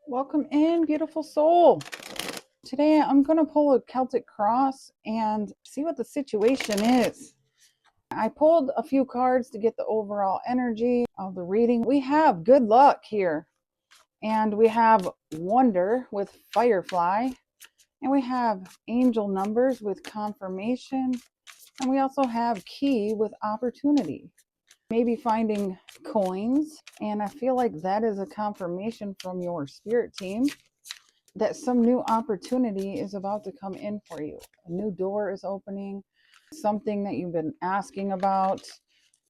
Welcome in, beautiful soul. Today I'm going to pull a Celtic cross and see what the situation is. I pulled a few cards to get the overall energy of the reading. We have good luck here, and we have wonder with firefly, and we have angel numbers with confirmation, and we also have key with opportunity. Maybe finding coins, and I feel like that is a confirmation from your spirit team that some new opportunity is about to come in for you. A new door is opening, something that you've been asking about.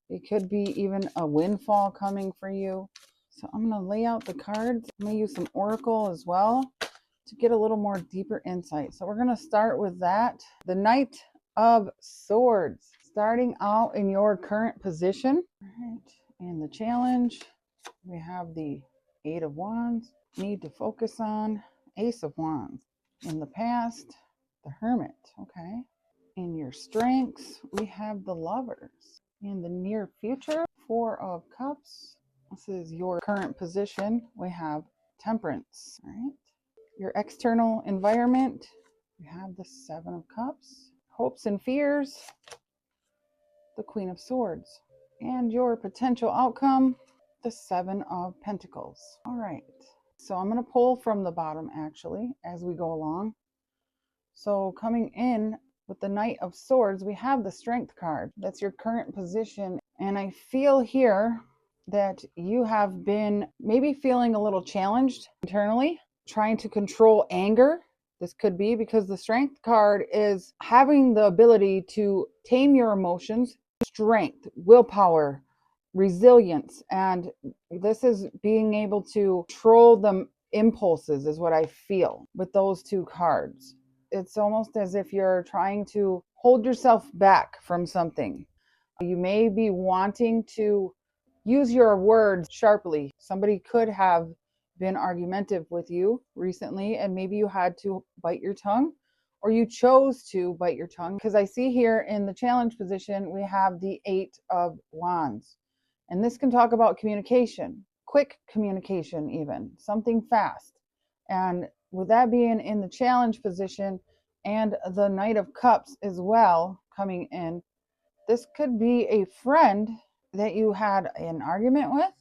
It could be even a windfall coming for you. So I'm going to lay out the cards. I'm going to use some oracle as well to get a little more deeper insight. So we're going to start with that. The Knight of Swords, starting out in your current position. All right. And the challenge, we have the Eight of Wands. Need to focus on Ace of Wands. In the past, the Hermit. Okay. In your strengths, we have the Lovers. In the near future, Four of Cups. This is your current position. We have Temperance. All right. Your external environment, we have the Seven of Cups. Hopes and fears, the Queen of Swords. And your potential outcome, the Seven of Pentacles. All right. So I'm going to pull from the bottom actually as we go along. So coming in with the Knight of Swords, we have the Strength card. That's your current position. And I feel here that you have been maybe feeling a little challenged internally, trying to control anger. This could be because the Strength card is having the ability to tame your emotions, strength, willpower, resilience, and this is being able to control the impulses is what I feel with those two cards. It's almost as if you're trying to hold yourself back from something. You may be wanting to use your words sharply. Somebody could have been argumentative with you recently, and maybe you had to bite your tongue, or you chose to bite your tongue. Because I see here in the challenge position, we have the Eight of Wands. And this can talk about communication, quick communication, even something fast. And with that being in the challenge position and the Knight of Cups as well coming in, this could be a friend that you had an argument with,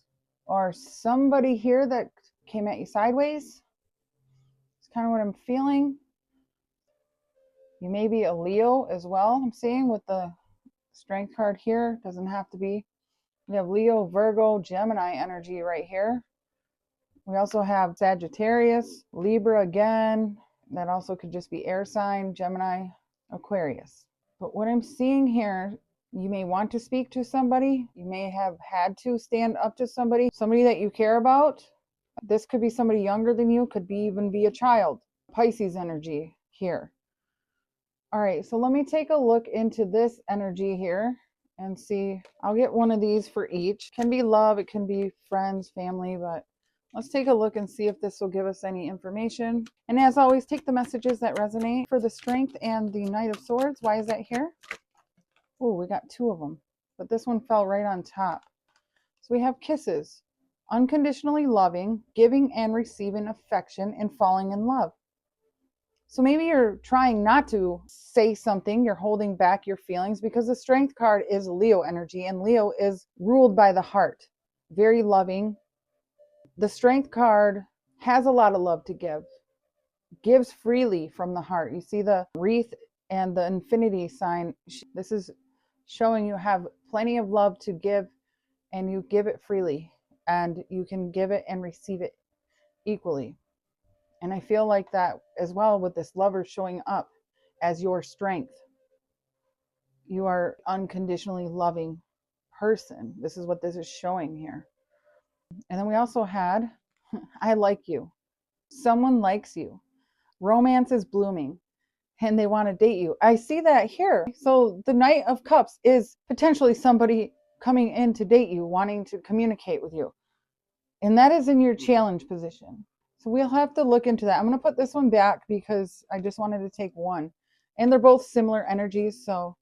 or somebody here that came at you sideways. It's kind of what I'm feeling. You may be a Leo as well, I'm seeing with the Strength card here. Doesn't have to be. We have Leo, Virgo, Gemini energy right here. We also have Sagittarius, Libra again. That also could just be air sign, Gemini, Aquarius. But what I'm seeing here, you may want to speak to somebody. You may have had to stand up to somebody that you care about. This could be somebody younger than you, could be even be a child. Pisces energy here. All right, so let me take a look into this energy here and see. I'll get one of these for each. It can be love, it can be friends, family, but let's take a look and see if this will give us any information. And as always, take the messages that resonate. For the Strength and the Knight of Swords, why is that here? Oh, we got two of them, but this one fell right on top. So we have kisses, unconditionally loving, giving and receiving affection, and falling in love. So maybe you're trying not to say something, you're holding back your feelings, because the Strength card is Leo energy, and Leo is ruled by the heart, very loving. The Strength card has a lot of love to give, gives freely from the heart. You see the wreath and the infinity sign. This is showing you have plenty of love to give, and you give it freely, and you can give it and receive it equally. And I feel like that as well with this Lover showing up as your strength. You are unconditionally loving person. This is what this is showing here. And then we also had, I like you. Someone likes you. Romance is blooming and they want to date you. I see that here. So the Knight of Cups is potentially somebody coming in to date you, wanting to communicate with you. And that is in your challenge position. So we'll have to look into that. I'm going to put this one back because I just wanted to take one. And they're both similar energies, so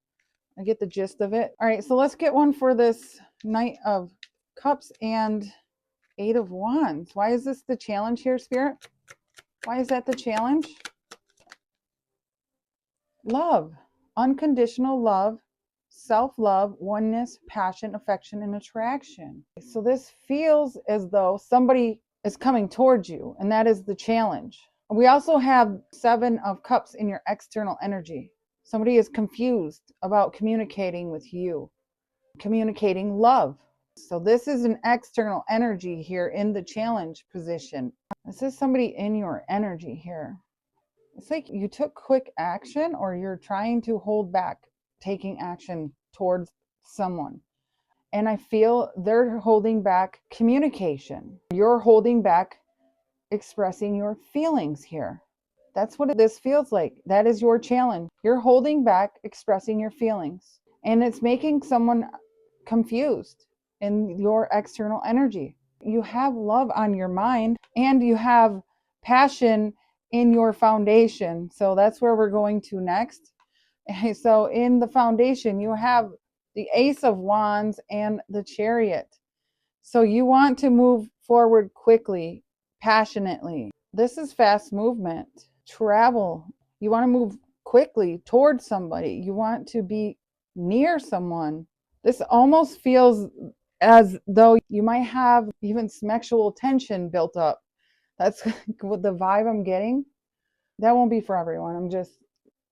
I get the gist of it. All right, so let's get one for this Knight of Cups and Eight of Wands. Why is this the challenge here, Spirit? Why is that the challenge? Love, unconditional love, self-love, oneness, passion, affection, and attraction. So this feels as though somebody is coming towards you, and that is the challenge. We also have Seven of Cups in your external energy. Somebody is confused about communicating with you, communicating love. So this is an external energy here in the challenge position. This is somebody in your energy here. It's like you took quick action, or you're trying to hold back taking action towards someone. And I feel they're holding back communication. You're holding back expressing your feelings here. That's what this feels like. That is your challenge. You're holding back expressing your feelings. And it's making someone confused in your external energy. You have love on your mind, and you have passion in your foundation. So that's where we're going to next. So in the foundation, you have the Ace of Wands and the Chariot. So you want to move forward quickly, passionately. This is fast movement. Travel. You want to move quickly towards somebody. You want to be near someone. This almost feels as though you might have even sexual tension built up. That's what the vibe I'm getting. That won't be for everyone.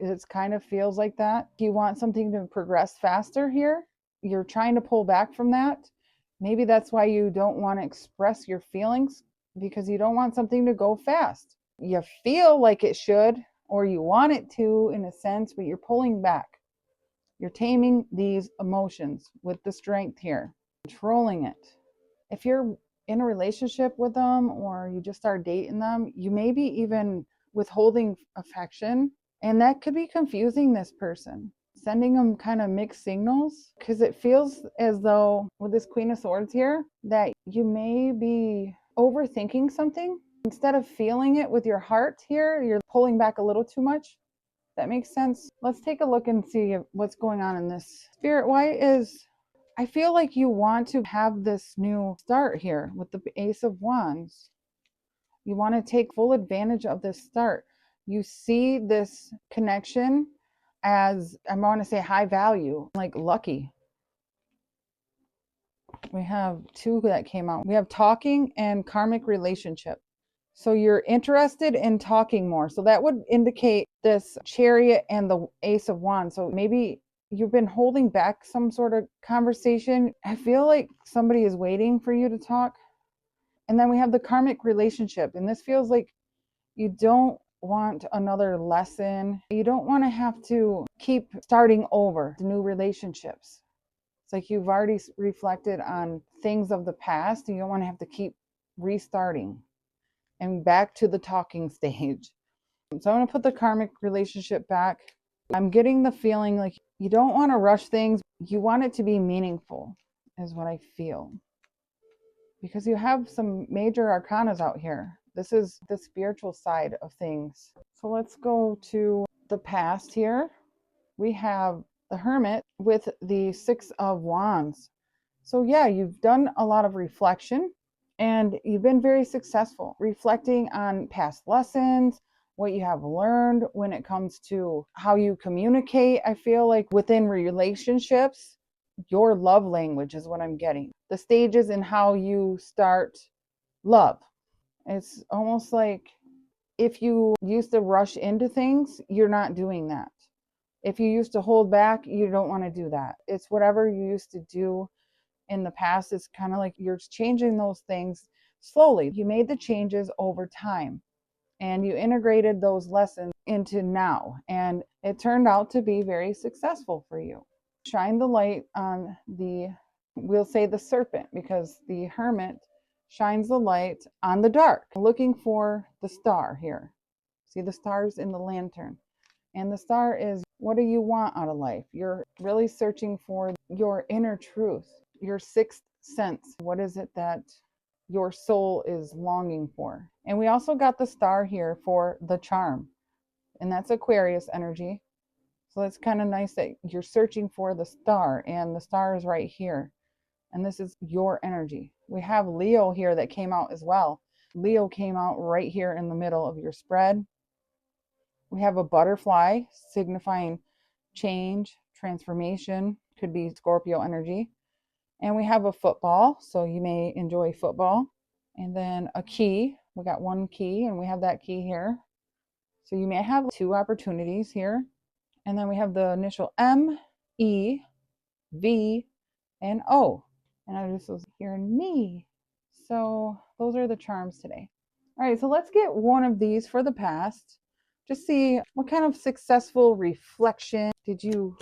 It kind of feels like that. You want something to progress faster here. You're trying to pull back from that. Maybe that's why you don't want to express your feelings, because you don't want something to go fast. You feel like it should, or you want it to in a sense, but you're pulling back. You're taming these emotions with the strength here, controlling it. If you're in a relationship with them, or you just start dating them, you may be even withholding affection, and that could be confusing this person, sending them kind of mixed signals, because it feels as though with this Queen of Swords here that you may be overthinking something. Instead of feeling it with your heart here, you're pulling back a little too much. That makes sense. Let's take a look and see what's going on in this. Spirit, I feel like you want to have this new start here with the Ace of Wands. You want to take full advantage of this start. You see this connection as, I want to say, high value, like lucky. We have two that came out. We have talking and karmic relationship. So you're interested in talking more. So that would indicate this Chariot and the Ace of Wands. So maybe you've been holding back some sort of conversation. I feel like somebody is waiting for you to talk. And then we have the karmic relationship. And this feels like you don't want another lesson. You don't want to have to keep starting over new relationships. It's like you've already reflected on things of the past, and you don't want to have to keep restarting and back to the talking stage. So I'm going to put the karmic relationship back. I'm getting the feeling like you don't want to rush things. You want it to be meaningful, is what I feel. Because you have some major arcanas out here. This is the spiritual side of things. So let's go to the past here. We have the Hermit with the Six of Wands. So yeah, you've done a lot of reflection, and you've been very successful reflecting on past lessons, what you have learned when it comes to how you communicate. I feel like within relationships, your love language is what I'm getting. The stages in how you start love. It's almost like if you used to rush into things, you're not doing that. If you used to hold back, you don't want to do that. It's whatever you used to do in the past. It's kind of like you're changing those things slowly. You made the changes over time, and you integrated those lessons into now, and it turned out to be very successful for you. Shine the light on we'll say the serpent, because the Hermit shines the light on the dark, looking for the star here. See the stars in the lantern, and the star is, what do you want out of life? You're really searching for your inner truth, your sixth sense. What is it that your soul is longing for? And we also got the star here for the charm, and that's Aquarius energy. So it's kind of nice that you're searching for the star, and the star is right here. And this is your energy. We have Leo here that came out as well. Leo came out right here in the middle of your spread. We have a butterfly signifying change, transformation, could be Scorpio energy. And we have a football, so you may enjoy football. And then a key. We got one key, and we have that key here. So you may have two opportunities here. And then we have the initial M, E, V, and O. And I just was hearing me. So those are the charms today. All right, so let's get one of these for the past. Just see what kind of successful reflection did you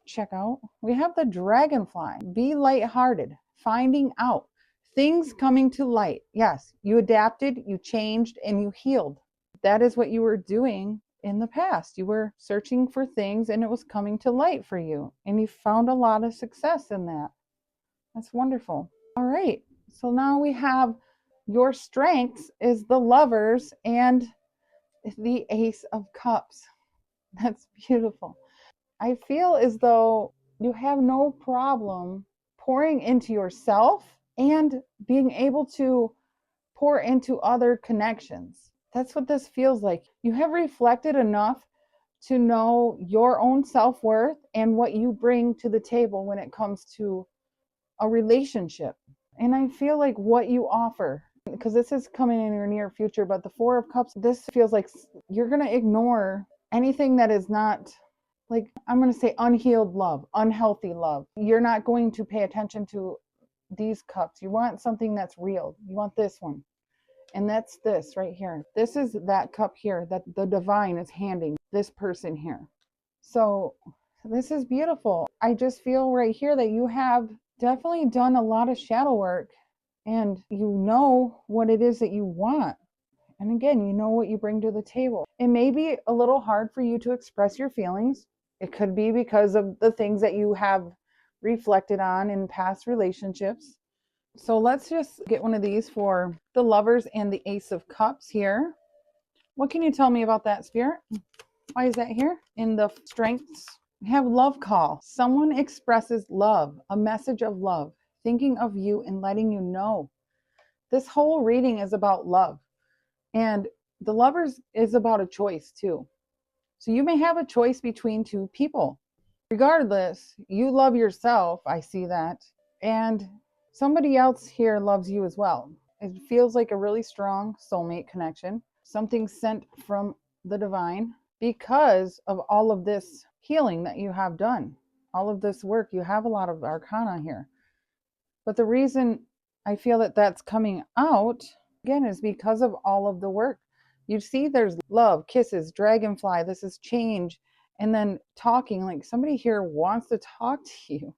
check out. We have the dragonfly. Be lighthearted. Finding out. Things coming to light. Yes, you adapted, you changed, and you healed. That is what you were doing in the past. You were searching for things and it was coming to light for you. And you found a lot of success in that. That's wonderful. All right. So now we have your strengths is the Lovers and the Ace of Cups. That's beautiful. I feel as though you have no problem pouring into yourself and being able to pour into other connections. That's what this feels like. You have reflected enough to know your own self-worth and what you bring to the table when it comes to a relationship. And I feel like what you offer, because this is coming in your near future, but the Four of Cups, this feels like you're going to ignore anything that is not, like, I'm going to say unhealed love, unhealthy love. You're not going to pay attention to these cups. You want something that's real. You want this one. And that's this right here. This is that cup here that the divine is handing this person here. So this is beautiful. I just feel right here that you have definitely done a lot of shadow work and you know what it is that you want. And again, you know what you bring to the table. It may be a little hard for you to express your feelings. It could be because of the things that you have reflected on in past relationships. So let's just get one of these for the Lovers and the Ace of Cups here. What can you tell me about that, Spirit? Why is that here? In the strengths, we have Love Call. Someone expresses love, a message of love, thinking of you and letting you know. This whole reading is about love. And the Lovers is about a choice too. So you may have a choice between two people. Regardless, you love yourself. I see that. And somebody else here loves you as well. It feels like a really strong soulmate connection, something sent from the divine because of all of this healing that you have done, all of this work. You have a lot of arcana here. But the reason I feel that that's coming out, again, is because of all of the work. You see there's love, kisses, dragonfly, this is change, and then talking, like somebody here wants to talk to you.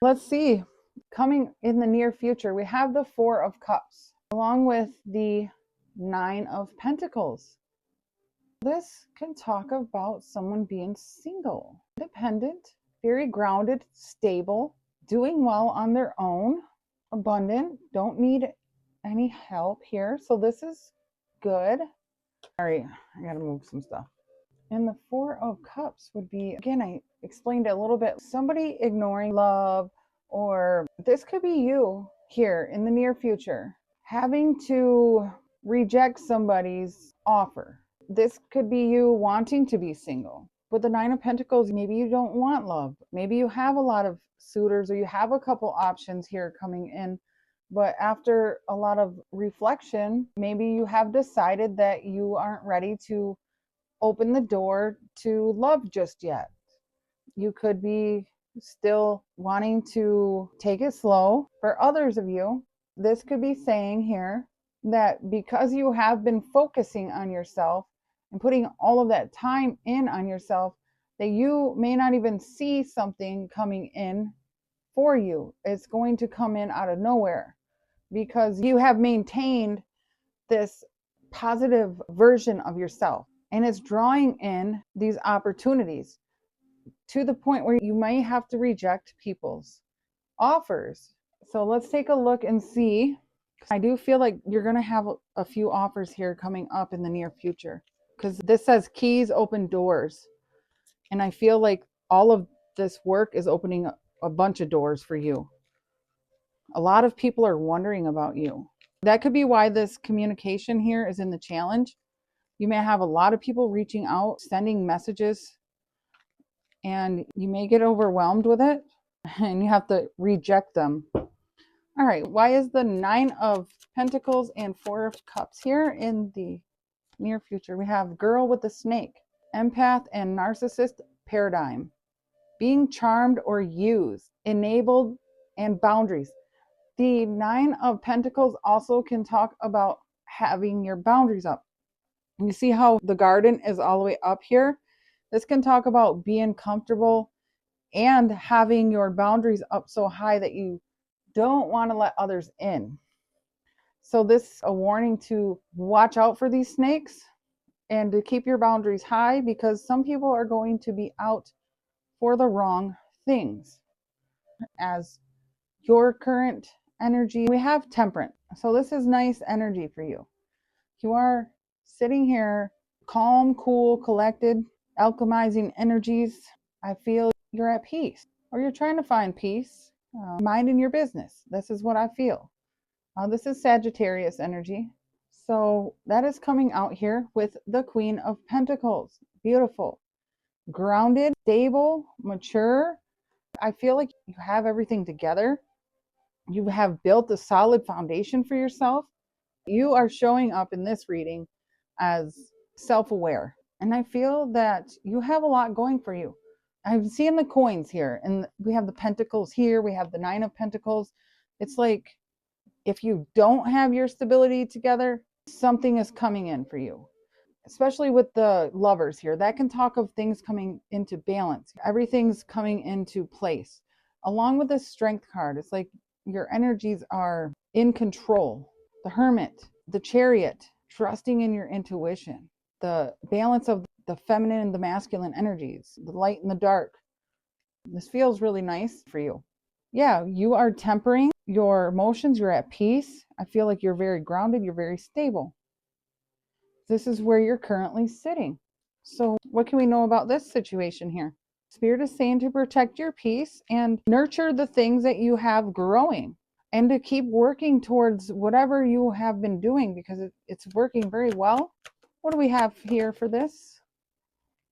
Let's see. Coming in the near future, we have the Four of Cups, along with the Nine of Pentacles. This can talk about someone being single, independent, very grounded, stable, doing well on their own, abundant, don't need any help here. So this is good. Sorry, I gotta move some stuff. And the Four of Cups would be, again, I explained it a little bit, somebody ignoring love, or this could be you here in the near future, having to reject somebody's offer. This could be you wanting to be single. With the Nine of Pentacles, maybe you don't want love. Maybe you have a lot of suitors or you have a couple options here coming in. But after a lot of reflection, maybe you have decided that you aren't ready to open the door to love just yet. You could be still wanting to take it slow. For others of you, this could be saying here that because you have been focusing on yourself and putting all of that time in on yourself, that you may not even see something coming in for you. It's going to come in out of nowhere because you have maintained this positive version of yourself, and it's drawing in these opportunities to the point where you may have to reject people's offers. So let's take a look and see. I do feel like you're going to have a few offers here coming up in the near future, because this says keys open doors. And I feel like all of this work is opening a bunch of doors for you. A lot of people are wondering about you. That could be why this communication here is in the challenge. You may have a lot of people reaching out, sending messages, and you may get overwhelmed with it and you have to reject them. All right, why is the Nine of Pentacles and Four of Cups here in the near future? We have girl with the snake, empath and narcissist paradigm, being charmed or used, enabled, and boundaries. The Nine of Pentacles also can talk about having your boundaries up. You see how the garden is all the way up here? This can talk about being comfortable and having your boundaries up so high that you don't want to let others in. So this is a warning to watch out for these snakes and to keep your boundaries high, because some people are going to be out for the wrong things. As your current energy, we have Temperance. So this is nice energy for you. You are sitting here calm, cool, collected, alchemizing energies. I feel you're at peace, or you're trying to find peace, minding your business. This is what I feel. This is Sagittarius energy. So that is coming out here with the Queen of Pentacles. Beautiful, grounded, stable, mature. I feel like you have everything together. You have built a solid foundation for yourself. You are showing up in this reading as self-aware. And I feel that you have a lot going for you. I'm seeing the coins here, and we have the pentacles here. We have the Nine of Pentacles. It's like if you don't have your stability together, something is coming in for you, especially with the Lovers here. That can talk of things coming into balance. Everything's coming into place. Along with the Strength card, it's like your energies are in control. The Hermit, the Chariot, trusting in your intuition, the balance of the feminine and the masculine energies, the light and the dark. This feels really nice for you. Yeah, you are tempering your emotions. You're at peace. I feel like you're very grounded. You're very stable. This is where you're currently sitting. So what can we know about this situation here? Spirit is saying to protect your peace and nurture the things that you have growing, and to keep working towards whatever you have been doing, because it's working very well. What do we have here for this?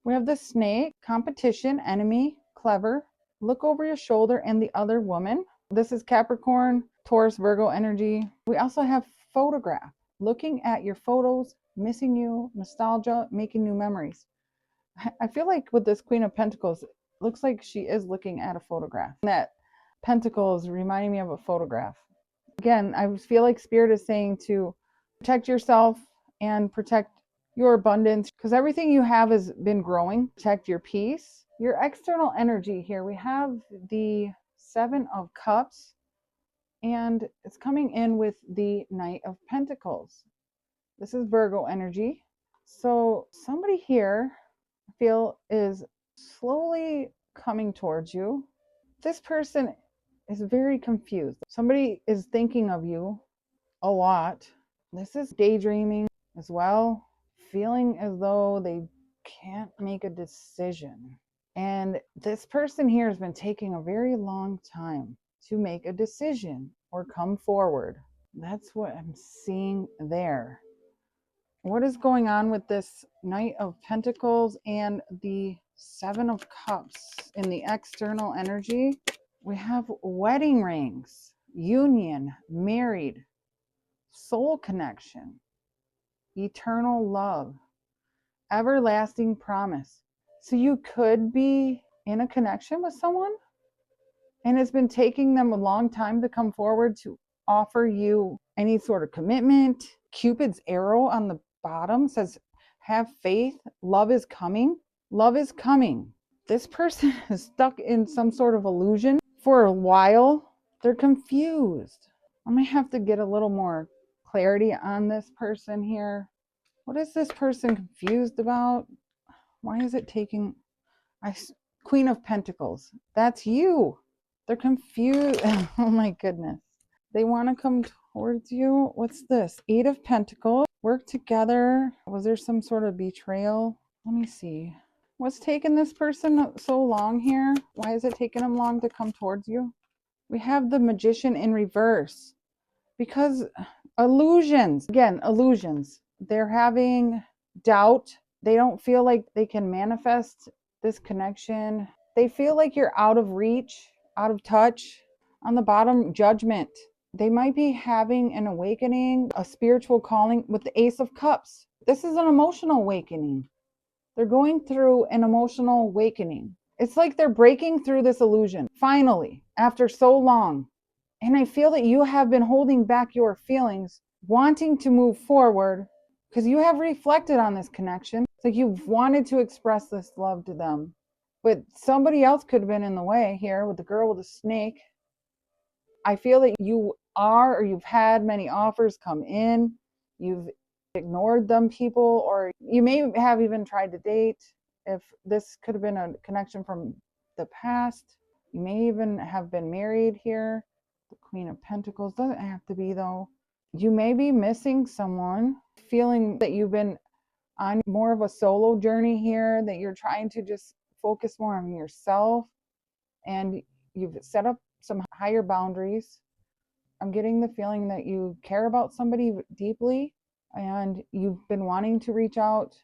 We have the Snake, competition, enemy, clever, look over your shoulder, and the other woman. This is Capricorn, Taurus, Virgo energy. We also have photograph, looking at your photos, missing you, nostalgia, making new memories. I feel like with this Queen of Pentacles, it looks like she is looking at a photograph. That Pentacle is reminding me of a photograph. Again, I feel like Spirit is saying to protect yourself and protect your abundance, because everything you have has been growing. Protect your peace, your external energy here. We have the Seven of Cups, and it's coming in with the Knight of Pentacles. This is Virgo energy. So somebody here, I feel, is slowly coming towards you. This person is very confused. Somebody is thinking of you a lot. This is daydreaming as well, feeling as though they can't make a decision. And this person here has been taking a very long time to make a decision or come forward. That's what I'm seeing there. What is going on with this Knight of Pentacles and the Seven of Cups in the external energy? We have wedding rings, union, married, soul connection, eternal love, everlasting promise. So you could be in a connection with someone, and it's been taking them a long time to come forward to offer you any sort of commitment. Cupid's arrow on the bottom says, have faith, love is coming. Love is coming. This person is stuck in some sort of illusion for a while. They're confused. I might have to get a little more clarity on this person here. What is this person confused about? Why is it taking... Queen of Pentacles. That's you. They're confused. Oh my goodness. They want to come towards you. What's this? Eight of Pentacles. Work together. Was there some sort of betrayal? Let me see. What's taking this person so long here? Why is it taking them long to come towards you? We have the Magician in reverse because illusions, again, illusions. They're having doubt. They don't feel like they can manifest this connection. They feel like you're out of reach, out of touch. On the bottom, Judgment. They might be having an awakening, a spiritual calling with the Ace of Cups. This is an emotional awakening. They're going through an emotional awakening. It's like they're breaking through this illusion, finally, after so long. And I feel that you have been holding back your feelings, wanting to move forward, because you have reflected on this connection. It's like you've wanted to express this love to them. But somebody else could have been in the way here with the girl with the snake. I feel that you are, or you've had many offers come in. You've ignored them, people, or you may have even tried to date. If this could have been a connection from the past, you may even have been married here. The Queen of Pentacles doesn't have to be, though. You may be missing someone, feeling that you've been on more of a solo journey here, that you're trying to just focus more on yourself, and you've set up some higher boundaries. I'm getting the feeling that you care about somebody deeply and you've been wanting to reach out.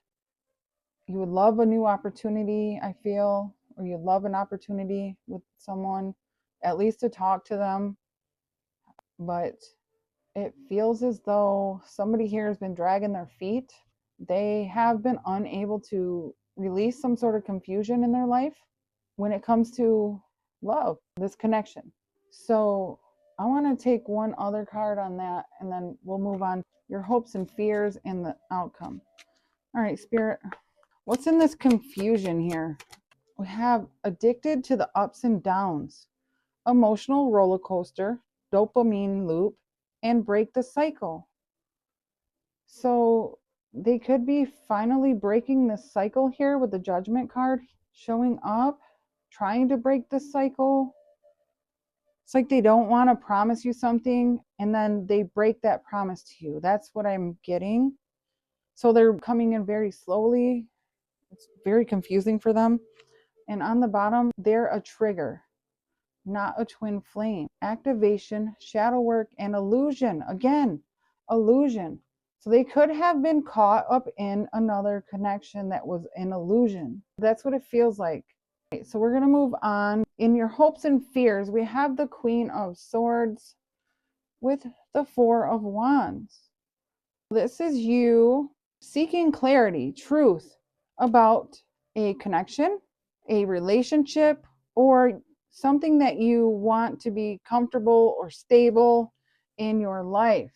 You would love a new opportunity, I feel, or you'd love an opportunity with someone, at least to talk to them. But it feels as though somebody here has been dragging their feet. They have been unable to release some sort of confusion in their life when it comes to love, this connection. So I want to take one other card on that, and then we'll move on. Your hopes and fears and the outcome. All right, Spirit, what's in this confusion here? We have addicted to the ups and downs, emotional roller coaster, dopamine loop, and break the cycle. So they could be finally breaking this cycle here with the Judgment card showing up, trying to break the cycle. It's like they don't want to promise you something and then they break that promise to you. That's what I'm getting. So they're coming in very slowly. It's very confusing for them. And on the bottom, they're a trigger, not a twin flame. Activation, shadow work, and illusion. Again, illusion. So they could have been caught up in another connection that was an illusion. That's what it feels like. Okay, so we're going to move on. In your hopes and fears, we have the Queen of Swords with the Four of Wands. This is you seeking clarity, truth about a connection, a relationship, or something that you want to be comfortable or stable in your life.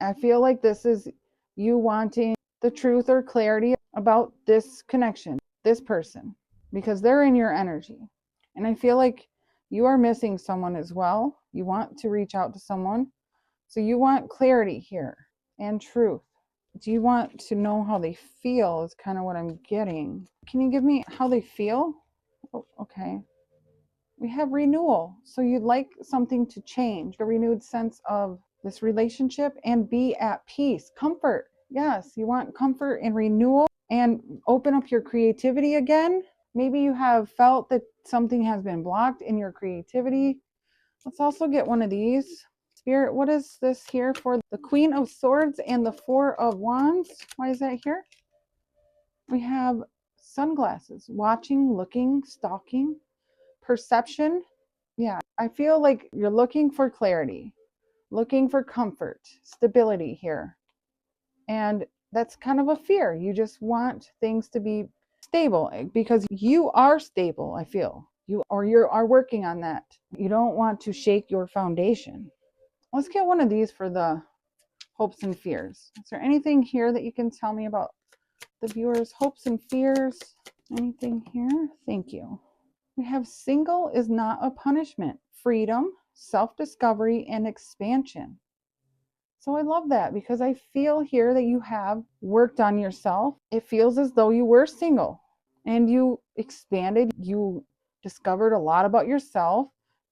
I feel like this is you wanting the truth or clarity about this connection, this person, because they're in your energy. And I feel like you are missing someone as well. You want to reach out to someone. So you want clarity here and truth. Do you want to know how they feel is kind of what I'm getting. Can you give me how they feel? Oh, okay. We have renewal. So you'd like something to change, a renewed sense of this relationship and be at peace. Comfort. Yes, you want comfort and renewal and open up your creativity again. Maybe you have felt that something has been blocked in your creativity. Let's also get one of these. Spirit, what is this here for? The Queen of Swords and the Four of Wands. Why is that here? We have sunglasses, watching, looking, stalking, perception. Yeah, I feel like you're looking for clarity, looking for comfort, stability here. And that's kind of a fear. You just want things to be stable because you are stable, I feel. You are working on that. You don't want to shake your foundation. Let's get one of these for the hopes and fears. Is there anything here that you can tell me about the viewers' hopes and fears? Anything here? Thank you. We have single is not a punishment. Freedom, self-discovery, and expansion. So I love that because I feel here that you have worked on yourself. It feels as though you were single and you expanded. You discovered a lot about yourself.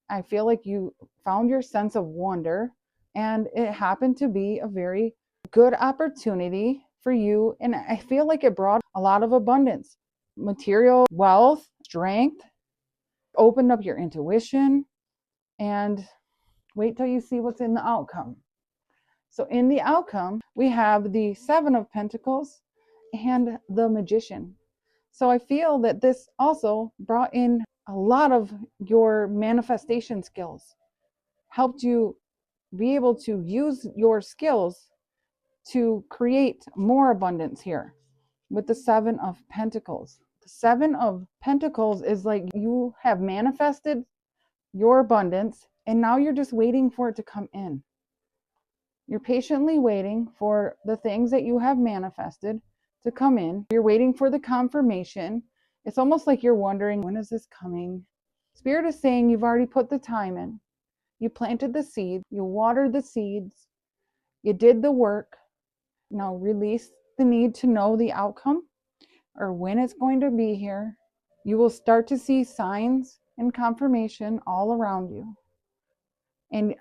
I feel like you found your sense of wonder, and it happened to be a very good opportunity for you. And I feel like it brought a lot of abundance, material wealth, strength, opened up your intuition. and wait till you see what's in the outcome. So in the outcome, we have the Seven of Pentacles and the Magician. So I feel that this also brought in a lot of your manifestation skills, helped you be able to use your skills to create more abundance here with the Seven of Pentacles. The Seven of Pentacles is like you have manifested your abundance and now you're just waiting for it to come in. You're patiently waiting for the things that you have manifested to come in. You're waiting for the confirmation. It's almost like you're wondering, when is this coming? Spirit is saying you've already put the time in. You planted the seed, you watered the seeds, you did the work. Now release the need to know the outcome or when it's going to be here. You will start to see signs and confirmation all around you. And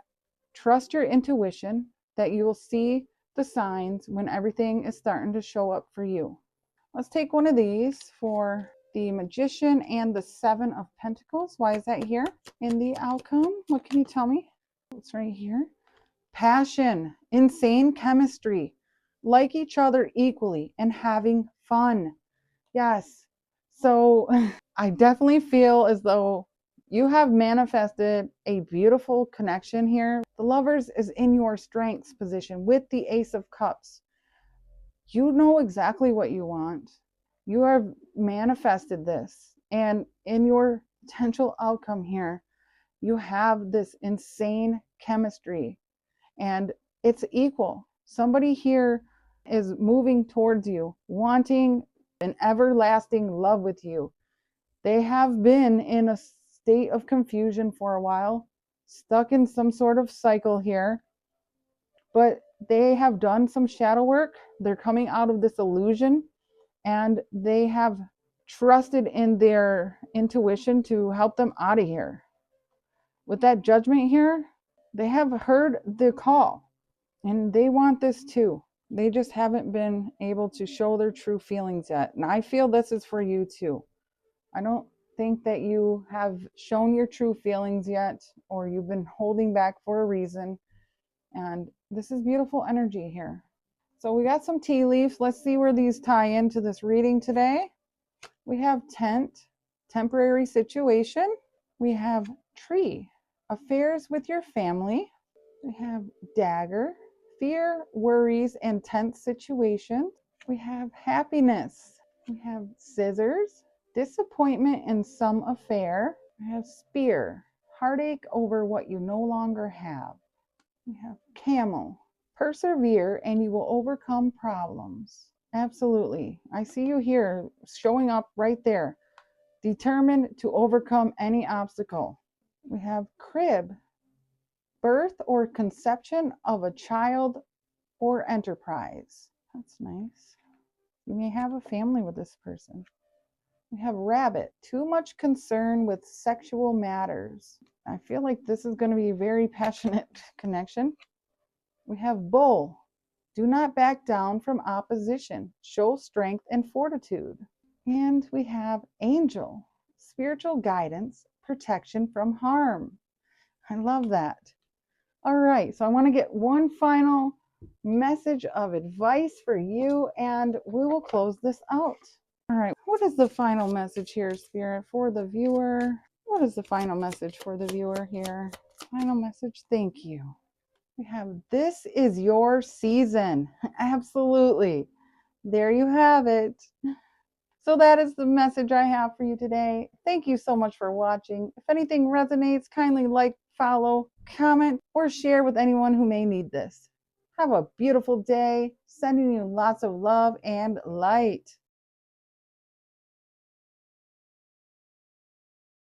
trust your intuition that you will see the signs when everything is starting to show up for you. Let's take one of these for the Magician and the Seven of Pentacles. Why is that here in the outcome? What can you tell me? It's right here. Passion, insane chemistry, like each other equally, and having fun. Yes. So I definitely feel as though you have manifested a beautiful connection here. The Lovers is in your strengths position with the Ace of Cups. You know exactly what you want. You have manifested this. And in your potential outcome here, you have this insane chemistry. And it's equal. Somebody here is moving towards you, wanting an everlasting love with you. They have been in a state of confusion for a while, stuck in some sort of cycle here, but they have done some shadow work. They're coming out of this illusion, and they have trusted in their intuition to help them out of here. With that Judgment here, they have heard the call, and they want this too. They just haven't been able to show their true feelings yet. And I feel this is for you too. I don't think that you have shown your true feelings yet, or you've been holding back for a reason. And this is beautiful energy here. So we got some tea leaves. Let's see where these tie into this reading today. We have tent, temporary situation. We have tree, affairs with your family. We have dagger, fear, worries, and tense situations. We have happiness. We have scissors, disappointment in some affair. We have spear, heartache over what you no longer have. We have camel, persevere and you will overcome problems. Absolutely. I see you here showing up right there, determined to overcome any obstacle. We have crib, birth or conception of a child or enterprise. That's nice. You may have a family with this person. We have rabbit, too much concern with sexual matters. I feel like this is going to be a very passionate connection. We have bull, do not back down from opposition. Show strength and fortitude. And we have angel, spiritual guidance, protection from harm. I love that. All right, so I want to get one final message of advice for you, and we will close this out. All right, what is the final message here, Spirit, for the viewer? What is the final message for the viewer here? Final message, thank you. We have, this is your season. Absolutely. There you have it. So that is the message I have for you today. Thank you so much for watching. If anything resonates, kindly like, follow, comment, or share with anyone who may need this. Have a beautiful day. Sending you lots of love and light.